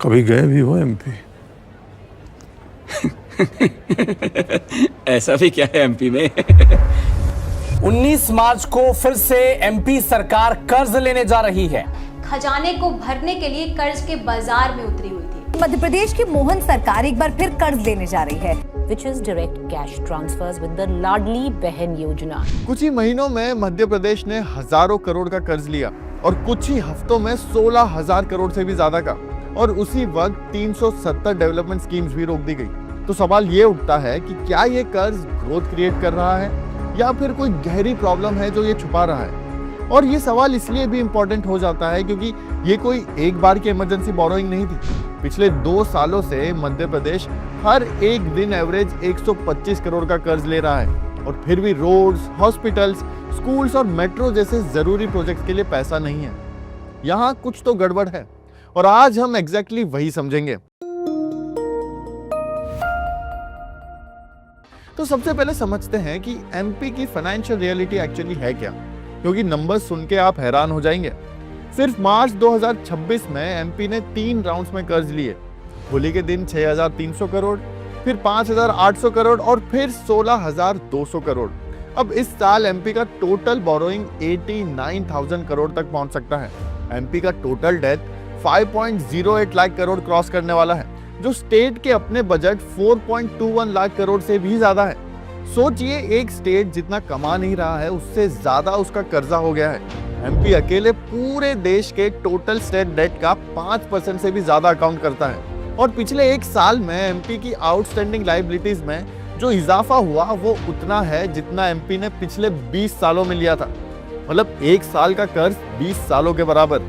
कभी गए भी हो एमपी? ऐसा भी क्या है एमपी में? 19 मार्च को फिर से एमपी सरकार कर्ज लेने जा रही है। खजाने को भरने के लिए कर्ज के बाजार में उतरी हुई थी। मध्य प्रदेश की मोहन सरकार एक बार फिर कर्ज लेने जा रही है, which is direct cash transfers with the लाडली बहन योजना। कुछ ही महीनों में मध्य प्रदेश ने हजारों करोड़ का कर्ज लिया और कुछ ही हफ्तों में 16,000 करोड़ से भी ज्यादा का, और उसी वक्त 370 डेवलपमेंट स्कीम्स भी रोक दी गई। तो सवाल ये उठता है कि क्या ये कर्ज ग्रोथ क्रिएट कर रहा है या फिर कोई गहरी प्रॉब्लम है जो ये छुपा रहा है। और ये सवाल इसलिए भी इम्पोर्टेंट हो जाता है क्योंकि ये कोई एक बार की इमरजेंसी बोरोइंग नहीं थी। पिछले 2 सालों से मध्य प्रदेश हर एक दिन एवरेज 125 करोड़ का कर्ज ले रहा है, और फिर भी रोड्स, हॉस्पिटल्स, स्कूल्स और मेट्रो जैसे जरूरी प्रोजेक्ट्स के लिए पैसा नहीं है। यहाँ कुछ तो गड़बड़ है, और आज हम एग्जैक्टली वही समझेंगे। तो सबसे पहले समझते हैं कि एमपी की फाइनेंशियल रियलिटी एक्चुअली है क्या, क्योंकि नंबर्स सुन के आप हैरान हो जाएंगे। सिर्फ मार्च 2026 में एमपी ने 3 राउंड्स में कर्ज लिए। होली के दिन 6,300 करोड़, फिर 5,800 करोड़ और फिर 16,200 करोड़। अब इस साल एमपी का टोटल बोरोइंग 89,000 करोड़ तक पहुंच सकता है। एमपी का total date 5.08 lakh crore cross करने वाला है, जो स्टेट के अपने बजट 4.21 लाख करोड़ से भी ज्यादा है। सोचिए, एक स्टेट जितना कमा नहीं रहा है उससे ज्यादा उसका कर्जा हो गया है। एमपी अकेले पूरे देश के टोटल स्टेट डेट का 5% से भी ज्यादा अकाउंट करता है, और पिछले 1 साल में एमपी की आउटस्टैंडिंग लायबिलिटीज में जो इजाफा हुआ वो उतना है जितना एमपी ने पिछले 20 सालों में लिया था। मतलब 1 साल का कर्ज 20 सालों के बराबर।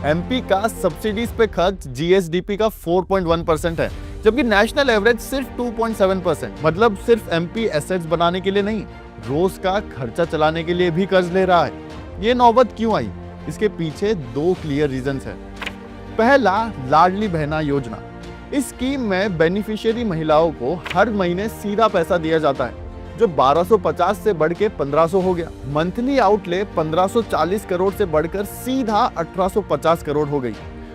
एमपी का सब्सिडीज पे खर्च जीएसडीपी का 4.1% है, जबकि नेशनल एवरेज सिर्फ 2.7%। मतलब सिर्फ एमपी एसेट्स बनाने के लिए नहीं, रोज का खर्चा चलाने के लिए भी कर्ज ले रहा है। ये नौबत क्यों आई? इसके पीछे 2 क्लियर रीजंस हैं। पहला, लाडली बहना योजना। इस स्कीम में बेनिफिशियरी महिलाओं को हर महीने सीधा पैसा दिया जाता है, जो 1250 से बढ़ के 1500 हो गया। मंथली आउटले 1540 करोड़ से बढ़कर सीधा 1850 करोड़ हो गई,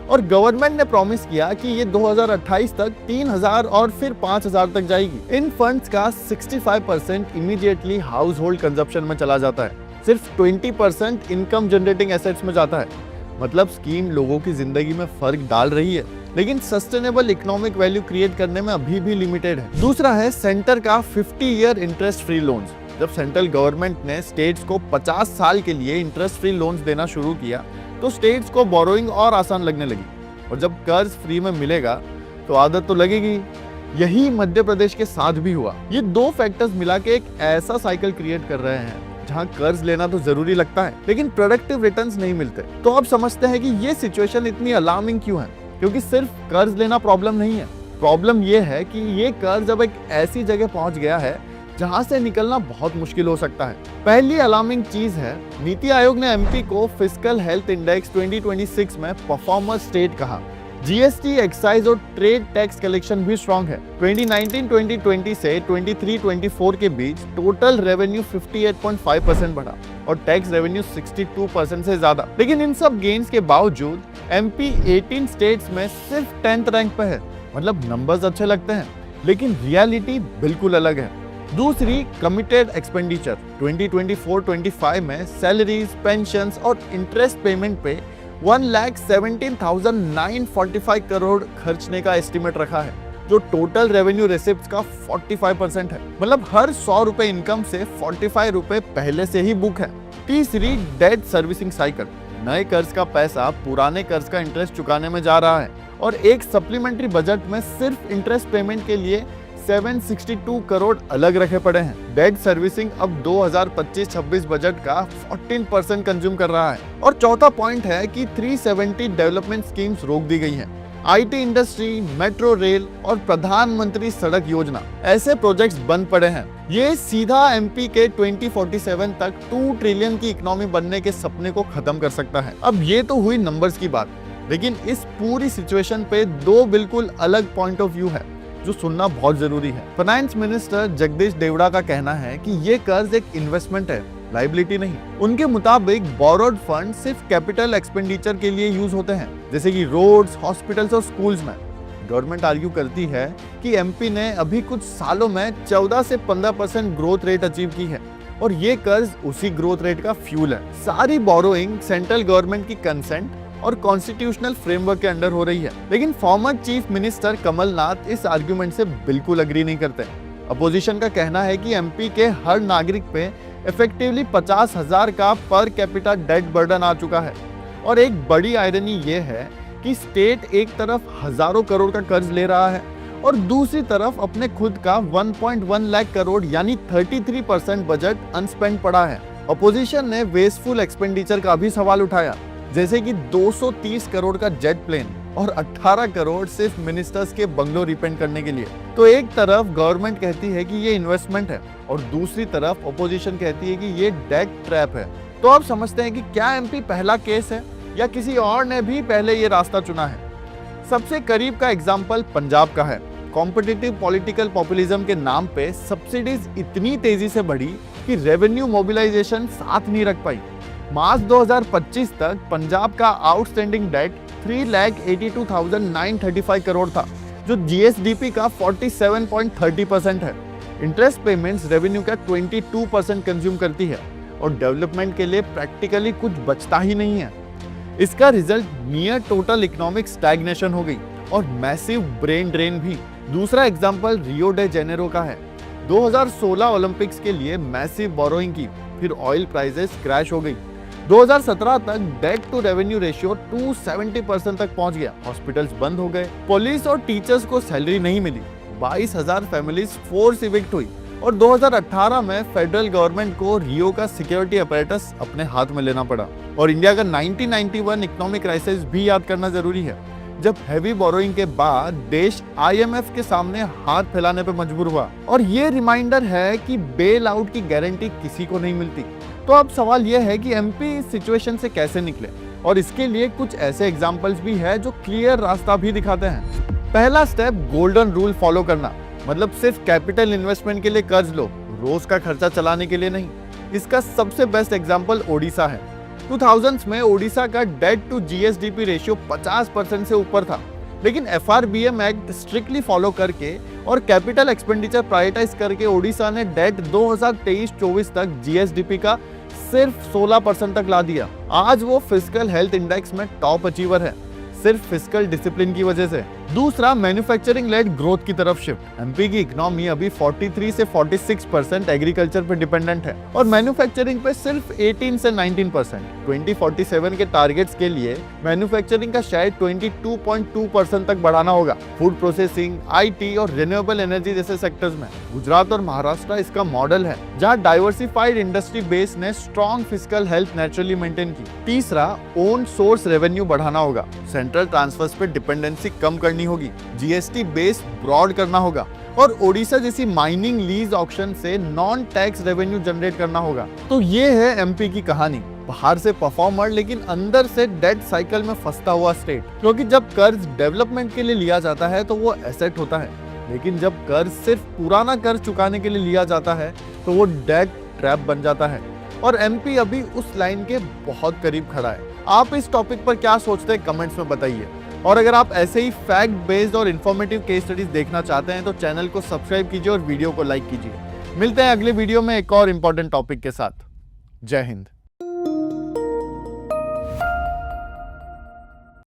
और गवर्नमेंट ने प्रॉमिस किया कि ये 2028 तक 3000 और फिर 5000 तक जाएगी। इन फंड्स का 65% इमीडिएटली हाउस होल्ड कंजप्शन में चला जाता है, सिर्फ 20% इनकम जनरेटिंग एसेट्स में जाता है। मतलब स्कीम लोगों की जिंदगी में फर्क डाल रही है, लेकिन सस्टेनेबल इकोनॉमिक वैल्यू क्रिएट करने में अभी भी लिमिटेड है। दूसरा है सेंटर का 50 ईयर इंटरेस्ट फ्री लोन्स। जब सेंट्रल गवर्नमेंट ने स्टेट्स को 50 साल के लिए इंटरेस्ट फ्री लोन्स देना शुरू किया तो स्टेट्स को बोरोइंग और आसान लगने लगी, और जब कर्ज फ्री में मिलेगा तो आदत तो लगेगी। यही मध्य प्रदेश के साथ भी हुआ। ये 2 फैक्टर्स मिला के एक ऐसा साइकिल क्रिएट कर रहे हैं जहां कर्ज लेना तो जरूरी लगता है लेकिन प्रोडक्टिव रिटर्न्स नहीं मिलते। तो अब समझते हैं कि ये सिचुएशन इतनी अलार्मिंग क्यों है। क्योंकि सिर्फ कर्ज लेना प्रॉब्लम नहीं है, प्रॉब्लम ये है कि ये कर्ज अब एक ऐसी जगह पहुंच गया है जहां से निकलना बहुत मुश्किल हो सकता है। पहली अलार्मिंग चीज है, नीति आयोग ने एमपी को फिस्कल हेल्थ इंडेक्स 2026 में परफॉर्मर स्टेट कहा। जीएसटी, एक्साइज और ट्रेड टैक्स कलेक्शन भी स्ट्रांग है। 2019-2020 से 23-24 के बीच टोटल रेवेन्यू 58.5% बढ़ा और टैक्स रेवेन्यू 62% से ज्यादा। लेकिन इन सब गेन्स के बावजूद एमपी 18 स्टेट्स में सिर्फ 10th रैंक पे है। मतलब नंबर्स अच्छे लगते हैं लेकिन रियलिटी बिल्कुल अलग है। दूसरी, कमिटेड एक्सपेंडिचर। 2024-25 में सैलरीज, पेंशन्स और इंटरेस्ट पेमेंट पे 1,17,945 करोड़ खर्चने का एस्टिमेट रखा है, जो टोटल रेवेन्यू रिसिप्ट्स का 45% है। मतलब हर 100 रुपए इनकम से 45 रुपए पहले से ही बुक है। तीसरी, डेट सर्विसिंग साइकिल। नए कर्ज का पैसा पुराने कर्ज का इंटरेस्ट चुकाने में जा रहा है, और एक सप्लीमेंट्री बजट में सिर्फ इंटरेस्ट पेमेंट के लिए 762 करोड़ अलग रखे पड़े हैं। डेट सर्विसिंग अब 2025-26 बजट का 14% कंज्यूम कर रहा है। और चौथा पॉइंट है कि 370 डेवलपमेंट स्कीम्स रोक दी गई हैं। आईटी इंडस्ट्री, मेट्रो रेल और प्रधानमंत्री सड़क योजना, ऐसे प्रोजेक्ट्स बंद पड़े हैं। ये सीधा एमपी के 2047 तक 2 ट्रिलियन की इकोनॉमी बनने के सपने को खत्म कर सकता है। अब ये तो हुई नंबर्स की बात, लेकिन इस पूरी सिचुएशन पे 2 बिल्कुल अलग पॉइंट ऑफ व्यू है जो सुनना बहुत जरूरी है। फाइनेंस मिनिस्टर जगदीश देवड़ा का कहना है कि ये कर्ज एक इन्वेस्टमेंट है लाइबिलिटी नहीं। उनके मुताबिक बोरोड फंड सिर्फ कैपिटल एक्सपेंडिचर के लिए यूज होते हैं, जैसे कि रोड्स, हॉस्पिटल्स और स्कूल्स में। गवर्नमेंट आर्ग्यू करती है कि एमपी ने अभी कुछ सालों में 14 से 15% ग्रोथ रेट अचीव की है और ये कर्ज उसी ग्रोथ रेट का फ्यूल है। सारी बोरोइंग सेंट्रल गवर्नमेंट की कंसेंट और कॉन्स्टिट्यूशनल फ्रेमवर्क के अंडर हो रही है। लेकिन फॉर्मर चीफ मिनिस्टर कमलनाथ इस आर्ग्यूमेंट से बिल्कुल अग्री नहीं करते। अपोजिशन का कहना है कि एमपी के हर नागरिक पे इफेक्टिवली 50,000 का पर कैपिटा डेट बर्डन आ चुका है और एक बड़ी आयरनी ये है कि स्टेट एक तरफ हजारों करोड़ का कर्ज ले रहा है और दूसरी तरफ अपने खुद का 1.1 लाख करोड़ यानी 33% बजट अनस्पेंड पड़ा है। अपोजिशन ने वेस्टफुल एक्सपेंडिचर का भी सवाल उठाया, जैसे कि 230 करोड़ का जेट प्लेन और 18 करोड़ सिर्फ मिनिस्टर्स के बंगलो रिपेंट करने के लिए। तो एक तरफ गवर्नमेंट कहती है कि ये इन्वेस्टमेंट है और दूसरी तरफ अपोजिशन कहती है कि ये डेट ट्रैप है। तो अब समझते हैं कि क्या एमपी पहला केस है या किसी और ने भी पहले ये रास्ता चुना है। सबसे करीब का एग्जाम्पल पंजाब का है। कॉम्पिटिटिव पॉलिटिकल पॉपुलिज्म के नाम पे सब्सिडीज इतनी तेजी से बढ़ी कि रेवेन्यू मोबिलाइजेशन साथ नहीं रख पाई। मार्च 2025 तक पंजाब का आउटस्टैंडिंग डेट 3,82,935 करोड़ था, जो जीएसडीपी का 47.30% है। इंटरेस्ट पेमेंट्स रेवेन्यू का 22% कंज्यूम करती है और डेवलपमेंट के लिए प्रैक्टिकली कुछ बचता ही नहीं है। इसका result near total economic stagnation हो गई और मैसिव ब्रेन ड्रेन भी। दूसरा एग्जांपल रियो डे जेनेरो का है। 2016 ओलंपिक्स के लिए मैसिव बोरोइंग की, फिर ऑयल प्राइसेस क्रैश हो गई। 2017 तक डेट टू रेवेन्यू रेशियो 270% तक पहुंच गया। हॉस्पिटल्स बंद हो गए, पुलिस और टीचर्स को सैलरी नहीं मिली, 22,000 फैमिलीज फोर्स इविक्ट हुई और 2018 में फेडरल गवर्नमेंट को रियो का सिक्योरिटी अपैरेटस अपने हाथ में लेना पड़ा। और इंडिया का 1991 इकोनॉमिक क्राइसिस भी याद करना जरूरी है, जब हैवी बोरोइंग के बाद देश आईएमएफ के सामने हाथ फैलाने पर मजबूर हुआ। और ये रिमाइंडर है कि बेल आउट की गारंटी किसी को नहीं मिलती। तो अब सवाल यह है कि एमपी इस सिचुएशन से कैसे निकले, और इसके लिए कुछ ऐसे एग्जांपल्स भी है जो क्लियर रास्ता भी दिखाते हैं। पहला स्टेप गोल्डन रूल फॉलो करना, मतलब सिर्फ कैपिटल इन्वेस्टमेंट के लिए कर्ज लो, रोज का खर्चा चलाने के लिए नहीं। इसका सबसे बेस्ट एग्जांपल ओडिशा है। 2000s में ओडिशा का डेट टू जीएसडीपी रेशियो 50% से ऊपर था, लेकिन एफआरबीएम एक्ट स्ट्रिक्टली फॉलो करके और कैपिटल एक्सपेंडिचर प्रायोरिटाइज करके ओडिशा ने डेट 2023-24 तक जीएसडीपी का सिर्फ 16% तक ला दिया। आज वो फिस्कल हेल्थ इंडेक्स में टॉप अचीवर है, सिर्फ फिस्कल डिसिप्लिन की वजह से। दूसरा, मैन्युफैक्चरिंग लेड ग्रोथ की तरफ शिफ्ट। एमपी की इकोनॉमी अभी 43 से 46% एग्रीकल्चर पे डिपेंडेंट है और मैन्युफैक्चरिंग पे सिर्फ 18 से 19%। 2047 के टारगेट्स के लिए मैन्युफैक्चरिंग का शेयर 22.2% तक बढ़ाना होगा। फूड प्रोसेसिंग, आईटी और रिन्यूएबल एनर्जी जैसे सेक्टर्स में गुजरात और महाराष्ट्र इसका मॉडल है, जहां डाइवर्सिफाइड इंडस्ट्री बेस ने strong fiscal health naturally maintain की। तीसरा, ओन सोर्स रेवेन्यू बढ़ाना होगा। सेंट्रल ट्रांसफर्स पे डिपेंडेंसी कम करनी होगी, जीएसटी बेस ब्रॉड करना होगा और ओडिशा जैसी माइनिंग लीज ऑक्शन से नॉन टैक्स रेवेन्यू जनरेट करना होगा। तो ये है एमपी की कहानी। बाहर से परफॉर्मर लेकिन अंदर से डेट साइकिल में फंसता हुआ स्टेट। क्योंकि जब कर्ज डेवलपमेंट के लिए लिया जाता है तो वो एसेट होता है, लेकिन जब कर्ज सिर्फ पुराना कर्ज चुकाने के लिए लिया जाता है तो वो डेट ट्रैप बन जाता है। और एमपी अभी उस लाइन के बहुत करीब खड़ा है। आप इस टॉपिक पर क्या सोचते हैं कमेंट्स में बताइए। और अगर आप ऐसे ही फैक्ट बेस्ड और इन्फॉर्मेटिव केस स्टडीज देखना चाहते हैं तो चैनल को सब्सक्राइब कीजिए और वीडियो को लाइक कीजिए। मिलते हैं अगले वीडियो में एक और इम्पोर्टेंट टॉपिक के साथ। जय हिंद।